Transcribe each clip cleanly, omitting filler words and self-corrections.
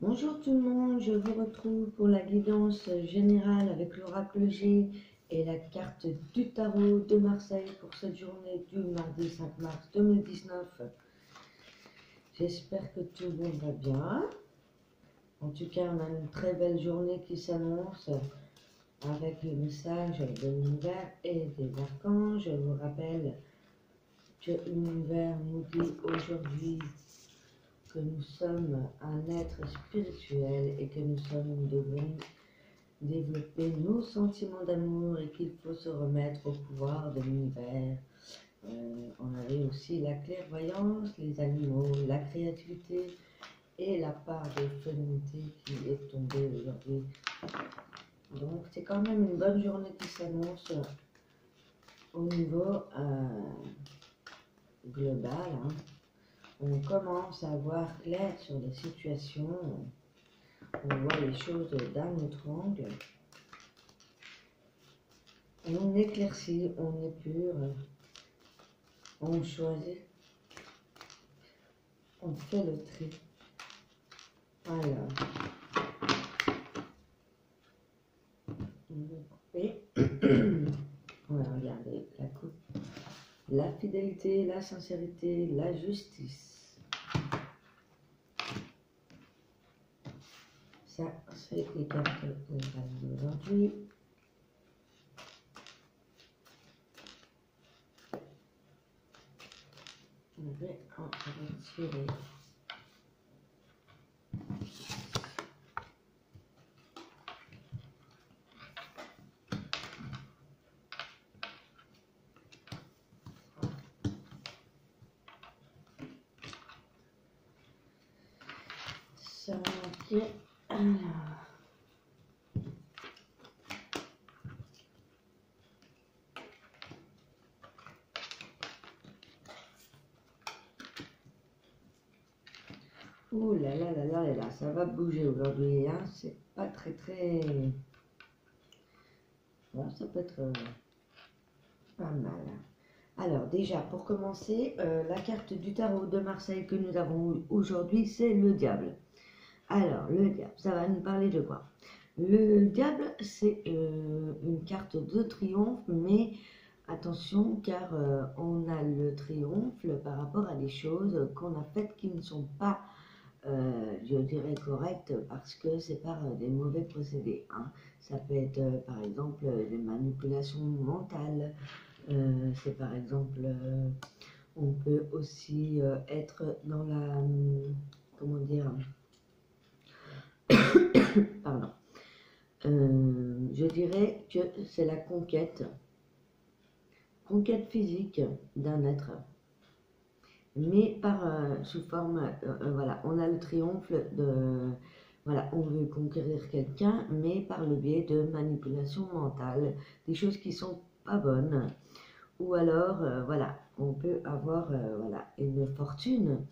Bonjour tout le monde, je vous retrouve pour la guidance générale avec l'oracle G et la carte du tarot de Marseille pour cette journée du mardi 5 mars 2019. J'espère que tout le monde va bien. En tout cas, on a une très belle journée qui s'annonce avec le message de l'univers et des archanges. Je vous rappelle que l'univers nous dit aujourd'hui que nous sommes un être spirituel et que nous sommes devenus développer nos sentiments d'amour et qu'il faut se remettre au pouvoir de l'univers. On avait aussi la clairvoyance, les animaux, la créativité et la part de féminité qui est tombée aujourd'hui. Donc c'est quand même une bonne journée qui s'annonce au niveau global. On commence à voir clair sur les situations, on voit les choses d'un autre angle. On éclaircit, on épure, on choisit, on fait le tri. Alors, et on va regarder la coupe. La fidélité, la sincérité, la justice. Ça, c'est les cartes d'aujourd'hui. On va en retirer. Ça, ok. Alors. Ouh là là là là là là, ça va bouger aujourd'hui, hein. C'est pas très. Bon, ça peut être pas mal. Alors déjà, pour commencer, la carte du tarot de Marseille que nous avons aujourd'hui, c'est le diable. Alors, le diable, ça va nous parler de quoi? Le diable, c'est une carte de triomphe, mais attention, car on a le triomphe par rapport à des choses qu'on a faites qui ne sont pas, je dirais, correctes, parce que c'est par des mauvais procédés. Ça peut être, par exemple, des manipulations mentales. C'est par exemple, on peut aussi être dans la, comment dire, pardon, je dirais que c'est la conquête physique d'un être, mais par sous forme, voilà, on a le triomphe de, voilà, on veut conquérir quelqu'un, mais par le biais de manipulation mentale, des choses qui sont pas bonnes. Ou alors, voilà, on peut avoir voilà, une fortune,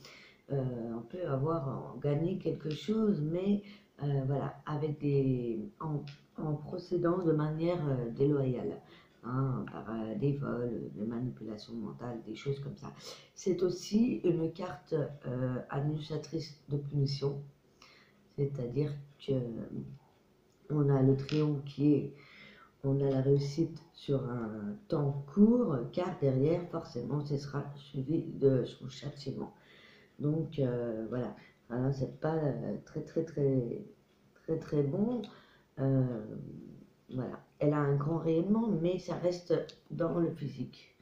on peut avoir gagné quelque chose, mais voilà, avec en procédant de manière déloyale, par des vols, des manipulations mentales, des choses comme ça. C'est aussi une carte annunciatrice de punition, c'est-à-dire que on a le triomphe qui est, on a la réussite sur un temps court, car derrière, forcément, ce sera suivi de son châtiment. Donc, voilà, c'est pas très bon. Voilà, elle a un grand rayonnement, mais ça reste dans le physique,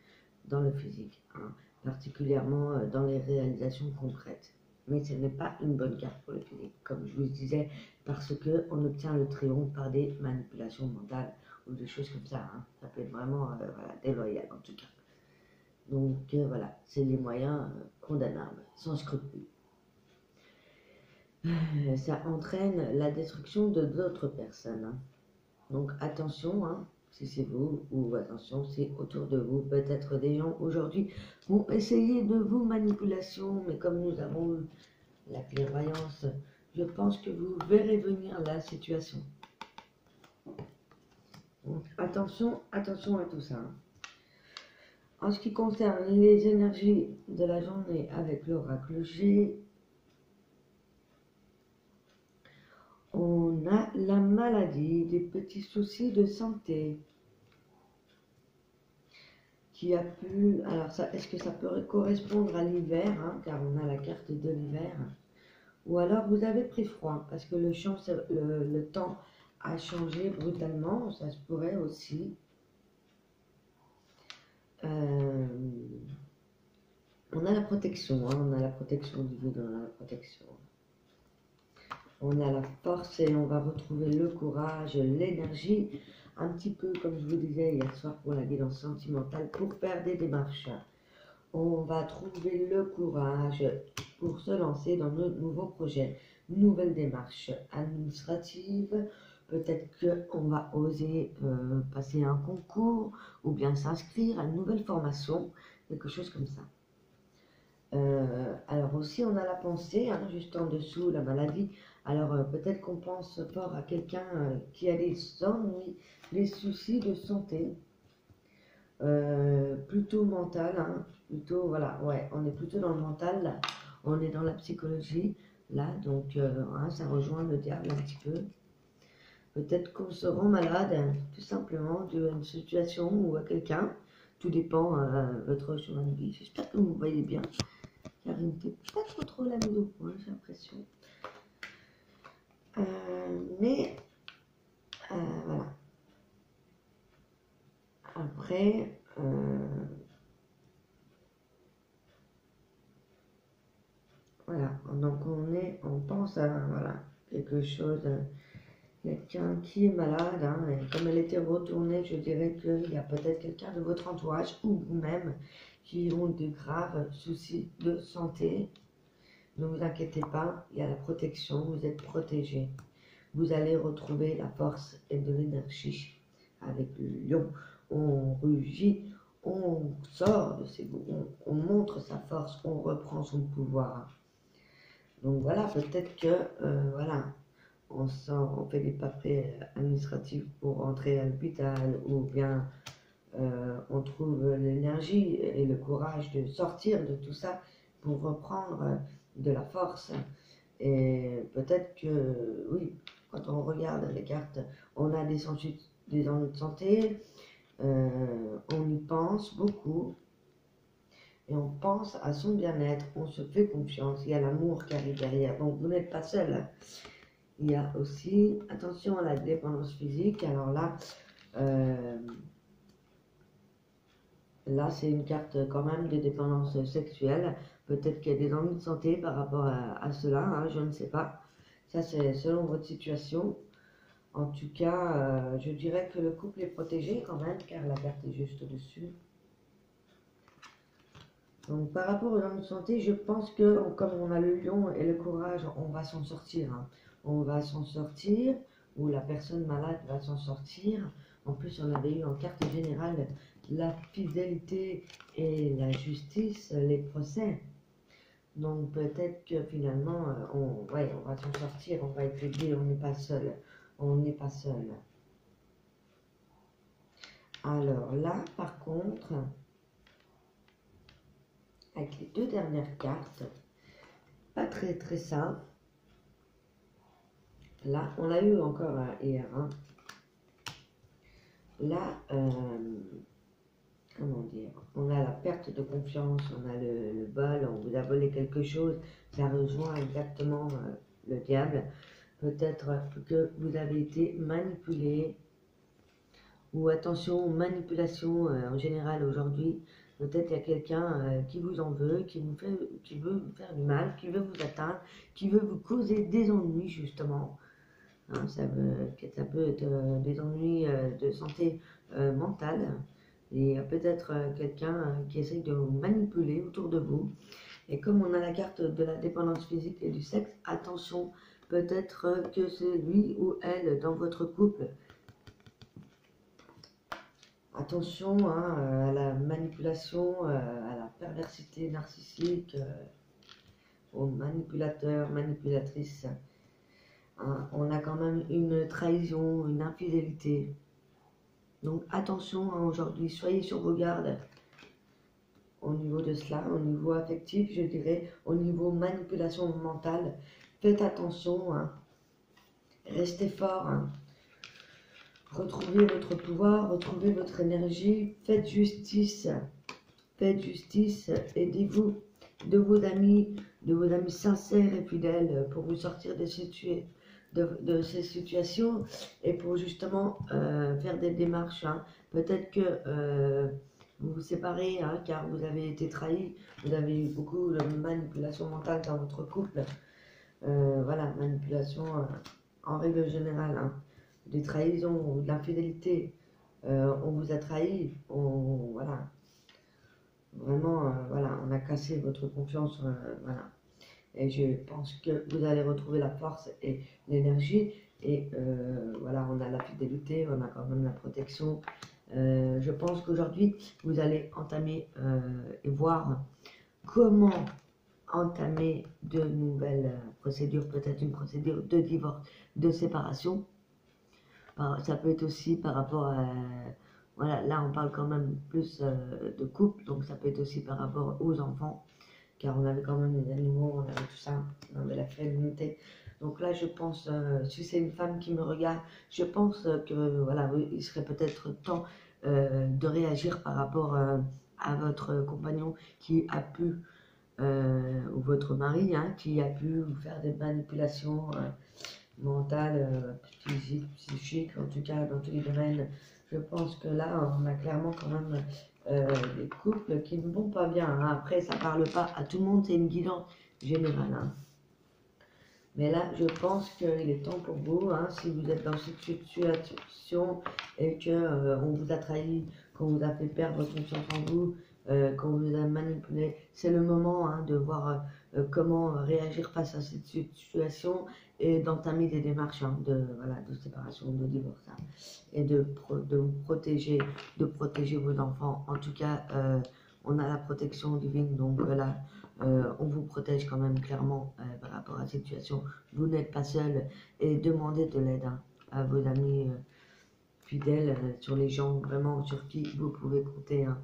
particulièrement dans les réalisations concrètes. Mais ce n'est pas une bonne carte pour le physique, comme je vous disais, parce qu'on obtient le triomphe par des manipulations mentales ou des choses comme ça. Ça peut être vraiment voilà, déloyal en tout cas. Donc voilà, c'est les moyens condamnables, sans scrupule. Ça entraîne la destruction de d'autres personnes. Donc attention, si c'est vous, ou attention si autour de vous, peut-être des gens aujourd'hui vont essayer de vous manipulation, mais comme nous avons eu la clairvoyance, je pense que vous verrez venir la situation. Donc attention à tout ça. En ce qui concerne les énergies de la journée avec l'oracle G, on a la maladie, des petits soucis de santé qui a pu... Alors, ça, est-ce que ça peut correspondre à l'hiver, hein, car on a la carte de l'hiver, ou alors vous avez pris froid, parce que le temps a changé brutalement, ça se pourrait aussi. On a la protection, hein, on a la protection du vide, on a la protection. On a la force et on va retrouver le courage, l'énergie, un petit peu comme je vous disais hier soir pour la guidance sentimentale, pour faire des démarches. On va trouver le courage pour se lancer dans de nouveaux projets, nouvelles démarches administratives. Peut-être qu'on va oser passer un concours ou bien s'inscrire à une nouvelle formation, quelque chose comme ça. Alors aussi, on a la pensée, hein, juste en dessous, la maladie. Alors peut-être qu'on pense fort à quelqu'un qui a des ennuis, des soucis de santé, plutôt mental, hein, plutôt, voilà, ouais, on est plutôt dans le mental, là. On est dans la psychologie, là, donc hein, ça rejoint le diable un petit peu. Peut-être qu'on se rend malade, tout simplement, d'une situation ou à quelqu'un. Tout dépend de votre chemin de vie. J'espère que vous voyez bien. Car il n'était pas trop la mise au point, j'ai l'impression. Mais voilà. Après, voilà. Donc on pense à voilà, quelque chose, quelqu'un qui est malade, hein, et comme elle était retournée, je dirais qu'il y a peut-être quelqu'un de votre entourage ou vous-même qui ont de graves soucis de santé. Ne vous inquiétez pas, il y a la protection, vous êtes protégé. Vous allez retrouver la force et de l'énergie. Avec le lion, on rugit, on sort de ses goûts, on montre sa force, on reprend son pouvoir. Donc voilà, peut-être que, voilà, on fait des papiers administratifs pour rentrer à l'hôpital, ou bien on trouve l'énergie et le courage de sortir de tout ça pour reprendre de la force. Et peut-être que, oui, quand on regarde les cartes, on a des ennuis de santé, on y pense beaucoup, et on pense à son bien-être, on se fait confiance, il y a l'amour qui arrive derrière, donc vous n'êtes pas seul. Il y a aussi, attention à la dépendance physique, alors là, là c'est une carte quand même de dépendance sexuelle, peut-être qu'il y a des ennuis de santé par rapport à cela, hein, je ne sais pas, ça c'est selon votre situation. En tout cas, je dirais que le couple est protégé quand même, car la carte est juste dessus. Donc par rapport aux ennuis de santé, je pense que comme on a le lion et le courage, on va s'en sortir. Hein. On va s'en sortir, ou la personne malade va s'en sortir. En plus, on avait eu en carte générale la fidélité et la justice, les procès. Donc peut-être que finalement, on va s'en sortir, on va être aidé, on n'est pas seul. On n'est pas seul. Alors là, par contre, avec les deux dernières cartes, pas très simple. Là, on l'a eu encore hier. Hein. Là, comment dire, on a la perte de confiance, on a le vol, on vous a volé quelque chose. Ça rejoint exactement le diable. Peut-être que vous avez été manipulé. Ou attention aux manipulations en général aujourd'hui. Peut-être qu'il y a quelqu'un qui vous en veut, qui veut vous faire du mal, qui veut vous atteindre, qui veut vous causer des ennuis justement. Hein, ça peut être des ennuis de santé mentale. Et il y a peut-être quelqu'un qui essaye de vous manipuler autour de vous. Et comme on a la carte de la dépendance physique et du sexe, attention, peut-être que c'est lui ou elle dans votre couple. Attention hein, à la manipulation, à la perversité narcissique, aux manipulateurs, manipulatrices. Hein, on a quand même une trahison, une infidélité. Donc attention hein, aujourd'hui, soyez sur vos gardes au niveau de cela, au niveau affectif, je dirais, au niveau manipulation mentale. Faites attention. Hein. Restez fort, hein. Retrouvez votre pouvoir, retrouvez votre énergie, faites justice, aidez-vous de vos amis sincères et fidèles pour vous sortir de ces situations et pour justement faire des démarches, hein. Peut-être que vous vous séparez, hein, car vous avez été trahi, vous avez eu beaucoup de manipulation mentale dans votre couple. Voilà, manipulation en règle générale, hein. Des trahisons, de l'infidélité, on vous a trahi, voilà, vraiment, voilà, on a cassé votre confiance, voilà. Et je pense que vous allez retrouver la force et l'énergie, et voilà, on a la fidélité, on a quand même la protection. Je pense qu'aujourd'hui, vous allez entamer et voir comment entamer de nouvelles procédures, peut-être une procédure de divorce, de séparation. Ça peut être aussi par rapport à... Voilà, là on parle quand même plus de couple, donc ça peut être aussi par rapport aux enfants, car on avait quand même des animaux, on avait tout ça, on avait la féminité. Donc là je pense, si c'est une femme qui me regarde, je pense que voilà, il serait peut-être temps de réagir par rapport à votre compagnon qui a pu, ou votre mari, hein, qui a pu vous faire des manipulations mentale, physique, psychique, en tout cas dans tous les domaines. Je pense que là, on a clairement quand même des couples qui ne vont pas bien, hein. Après, ça parle pas à tout le monde, c'est une guidance générale, hein. Mais là, je pense qu'il est temps pour vous, hein, si vous êtes dans cette situation et que on vous a trahi, qu'on vous a fait perdre confiance en vous, qu'on vous a manipulé, c'est le moment, hein, de voir comment réagir face à cette situation et d'entamer des démarches, hein, voilà, de séparation, de divorce, hein, et de vous protéger, vos enfants. En tout cas, on a la protection divine, donc là, on vous protège quand même clairement par rapport à la situation. Vous n'êtes pas seul, et demandez de l'aide, hein, à vos amis fidèles, sur les gens vraiment sur qui vous pouvez compter, hein.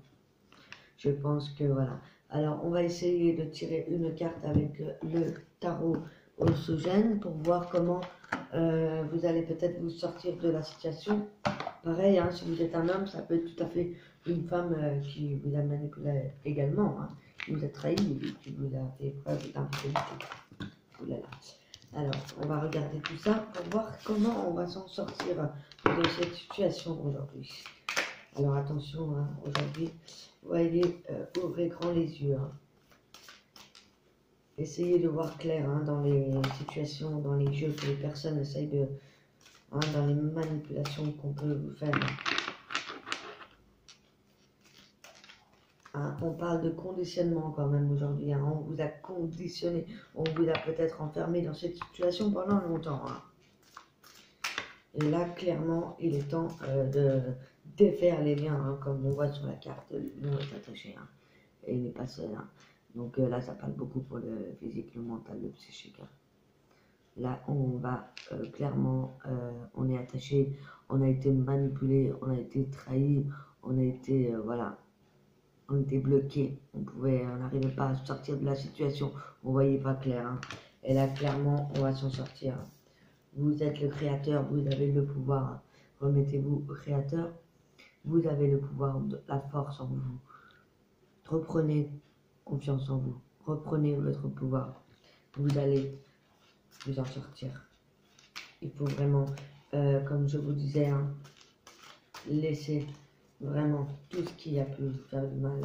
Je pense que voilà. Alors on va essayer de tirer une carte avec le tarot Osogène pour voir comment vous allez peut-être vous sortir de la situation. Pareil, hein, si vous êtes un homme, ça peut être tout à fait une femme qui vous a manipulé également, hein, qui vous a trahi, qui vous a fait preuve d'infidélité. Oulala. Alors, on va regarder tout ça pour voir comment on va s'en sortir de cette situation aujourd'hui. Alors attention, hein, aujourd'hui, voyez, ouvrez grand les yeux, hein. Essayez de voir clair, hein, dans les situations, dans les jeux que les personnes essayent de... Hein, dans les manipulations qu'on peut vous faire. Hein, on parle de conditionnement quand même aujourd'hui, hein. On vous a conditionné, on vous a peut-être enfermé dans cette situation pendant longtemps, hein. Et là, clairement, il est temps de défaire les liens, hein, comme on voit sur la carte. Le lion est attaché, hein, et il n'est pas seul, hein. Donc là, ça parle beaucoup pour le physique, le mental, le psychique, hein. Là, on va clairement, on est attaché, on a été manipulé, on a été trahi, on a été, voilà, on était bloqué, on n'arrivait pas à sortir de la situation, on voyait pas clair, hein. Et là, clairement, on va s'en sortir. Vous êtes le créateur, vous avez le pouvoir. Remettez-vous au créateur, vous avez le pouvoir, la force en vous. Reprenez confiance en vous, reprenez votre pouvoir. Vous allez vous en sortir. Il faut vraiment, comme je vous disais, hein, laisser vraiment tout ce qui a pu vous faire du mal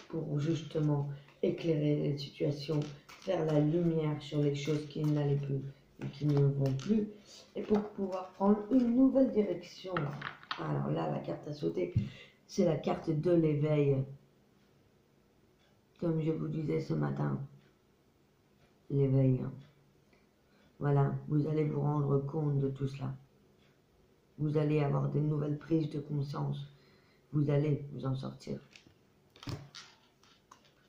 pour justement éclairer les situations, faire la lumière sur les choses qui n'allaient plus et qui ne vont plus, et pour pouvoir prendre une nouvelle direction. Alors là, la carte à sauter, c'est la carte de l'éveil. Comme je vous disais ce matin, l'éveil. Voilà, vous allez vous rendre compte de tout cela. Vous allez avoir des nouvelles prises de conscience. Vous allez vous en sortir.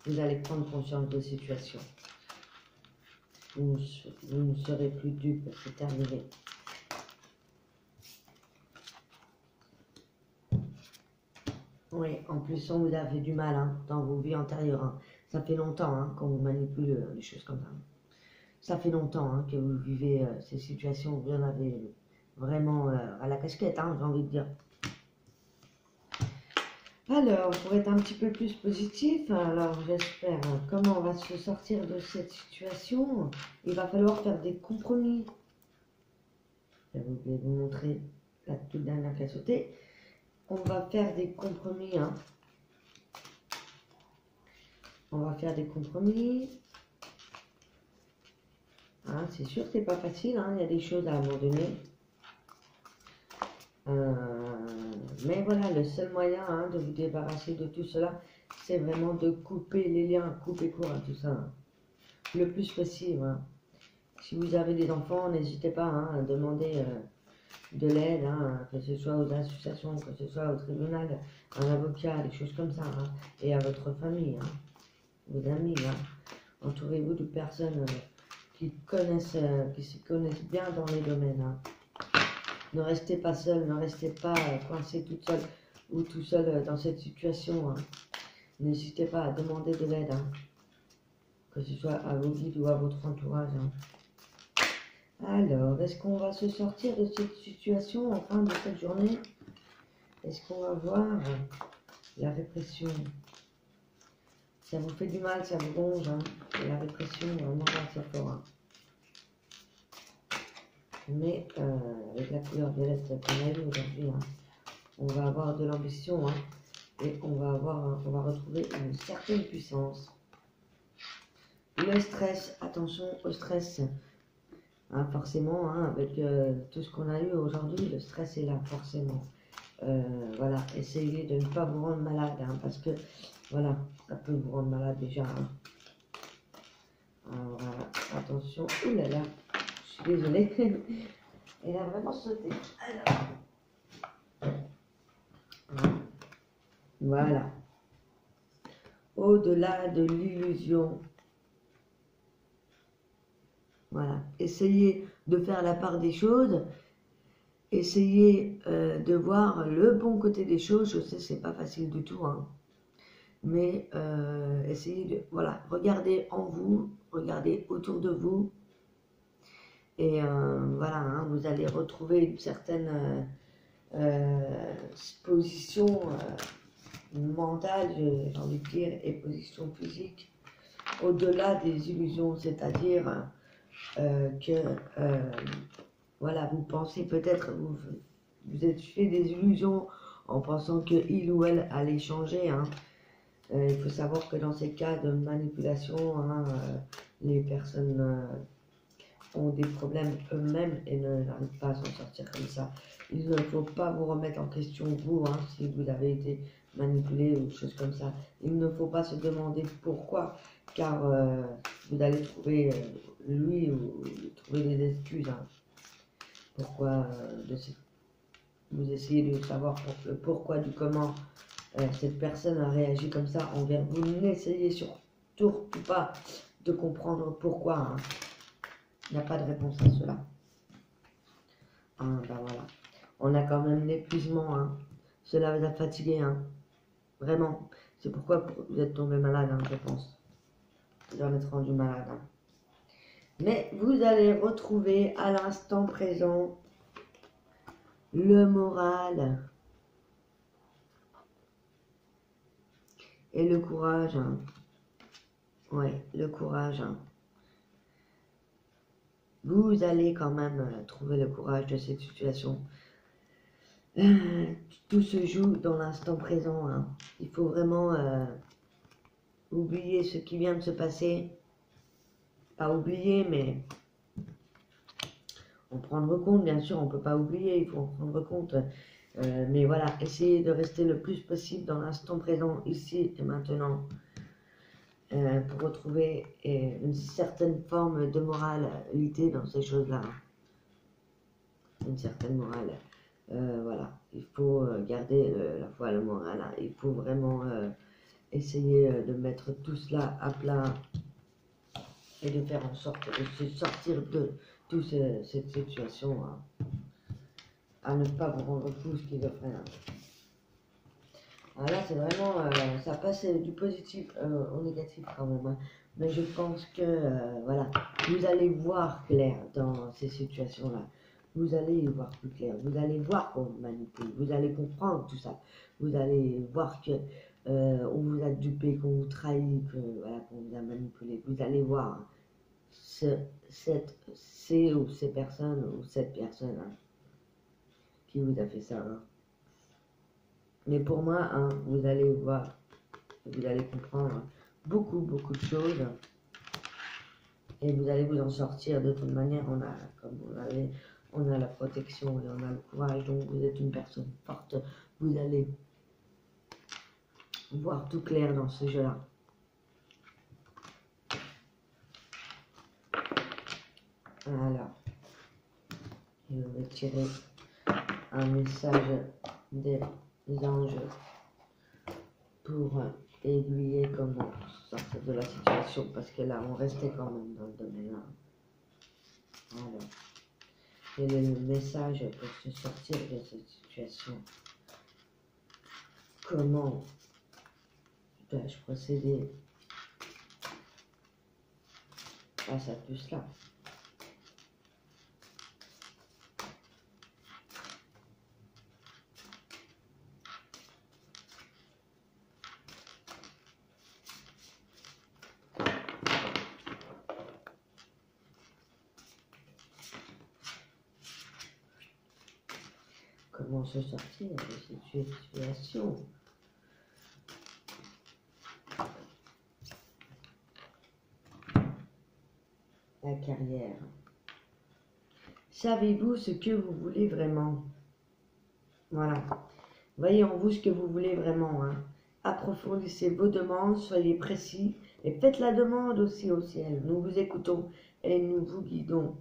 Vous allez prendre conscience de la situation. Vous ne serez plus dupe, c'est terminé. Oui, en plus, on vous a fait du mal, hein, dans vos vies antérieures, hein. Ça fait longtemps, hein, qu'on vous manipule, des choses comme ça. ça fait longtemps hein, que vous vivez ces situations, vous en avez vraiment à la casquette, hein, j'ai envie de dire. Alors, pour être un petit peu plus positif, alors j'espère comment on va se sortir de cette situation. Il va falloir faire des compromis. Je vais vous montrer la toute dernière qui a sauté. On va faire des compromis. Hein. On va faire des compromis. Hein, c'est sûr que c'est pas facile. Hein. Il y a des choses à abandonner. Mais voilà, le seul moyen hein, de vous débarrasser de tout cela, c'est vraiment de couper les liens, couper court à tout ça. Hein. Le plus possible. Hein. Si vous avez des enfants, n'hésitez pas hein, à demander de l'aide, hein, que ce soit aux associations, que ce soit au tribunal, un avocat, des choses comme ça. Hein, et à votre famille, hein, vos amis. Hein. Entourez-vous de personnes qui s'y connaissent bien dans les domaines. Hein. Ne restez pas seul, ne restez pas coincé toute seule ou tout seul dans cette situation. Hein. N'hésitez pas à demander de l'aide, hein, que ce soit à vos guides ou à votre entourage. Hein. Alors, est-ce qu'on va se sortir de cette situation en fin de cette journée? Est-ce qu'on va voir la répression? Ça vous fait du mal, ça vous ronge. Hein. Et la répression, vraiment, c'est fort. Hein. Mais avec la couleur violette qu'on a eu aujourd'hui, hein, on va avoir de l'ambition hein, et on va retrouver une certaine puissance. Le stress, attention au stress. Hein, forcément, hein, avec tout ce qu'on a eu aujourd'hui, le stress est là, forcément. Voilà, essayez de ne pas vous rendre malade, hein, parce que, voilà, ça peut vous rendre malade déjà. Hein. Alors, voilà, attention, oulala, je suis désolée, elle a vraiment sauté. Alors, voilà, au-delà de l'illusion. Voilà, essayez de faire la part des choses, essayez de voir le bon côté des choses. Je sais, c'est pas facile du tout, hein. Mais essayez de, voilà, regardez en vous, regardez autour de vous, et voilà, hein, vous allez retrouver une certaine position mentale, j'ai envie de dire, et position physique, au-delà des illusions, c'est-à-dire que voilà, vous pensez peut-être, vous êtes fait des illusions en pensant que il ou elle allait changer. Hein. Il faut savoir que dans ces cas de manipulation, hein, les personnes ont des problèmes eux-mêmes et n'arrivent pas à s'en sortir comme ça. Il ne faut pas vous remettre en question vous, hein, si vous avez été manipulé ou choses comme ça. Il ne faut pas se demander pourquoi, car vous allez trouver lui ou trouver des excuses. Hein. Pourquoi vous essayez de savoir le pourquoi du comment cette personne a réagi comme ça envers vous. N'essayez surtout pas de comprendre pourquoi. Hein. Il n'y a pas de réponse à cela. Ah, ben voilà. On a quand même l'épuisement. Hein. Cela vous a fatigué. Hein. Vraiment. C'est pourquoi vous êtes tombé malade, hein, je pense. Vous en êtes rendu malade. Hein. Mais vous allez retrouver à l'instant présent le moral et le courage. Hein. Ouais, le courage. Hein. Vous allez quand même trouver le courage de cette situation. Tout se joue dans l'instant présent. Hein. Il faut vraiment oublier ce qui vient de se passer. Pas oublier, mais en prendre compte. Bien sûr, on ne peut pas oublier, il faut en prendre compte. Mais voilà, essayez de rester le plus possible dans l'instant présent, ici et maintenant. Pour retrouver une certaine forme de moralité dans ces choses-là. Une certaine morale. Voilà, il faut garder la foi, le moral. Hein. Il faut vraiment essayer de mettre tout cela à plat et de faire en sorte de se sortir de toute cette situation. Hein. À ne pas vous rendre fou schizophrène. Alors là, c'est vraiment, ça passe du positif au négatif quand même. Hein. Mais je pense que, voilà, vous allez voir clair dans ces situations-là. Vous allez y voir plus clair. Vous allez voir qu'on vous manipule. Vous allez comprendre tout ça. Vous allez voir que on vous a dupé, qu'on vous trahit, que, voilà, qu'on vous a manipulé. Vous allez voir ces personnes ou cette personne hein, qui vous a fait ça. Hein. Mais pour moi, hein, vous allez voir, vous allez comprendre beaucoup de choses et vous allez vous en sortir. De toute manière, on a, comme vous l'avez, on a la protection et on a le courage, donc vous êtes une personne forte. Vous allez voir tout clair dans ce jeu-là. Alors, je vais tirer un message des anges pour aiguiller comment sortir de la situation, parce que là, on restait quand même dans le domaine-là. Alors, quel est le message pour se sortir de cette situation? Comment dois-je procéder face à tout cela? Comment se sortir de cette situation? La carrière. Savez-vous ce que vous voulez vraiment? Voilà. Voyez en vous ce que vous voulez vraiment. Hein. Approfondissez vos demandes, soyez précis et faites la demande aussi au ciel. Nous vous écoutons et nous vous guidons.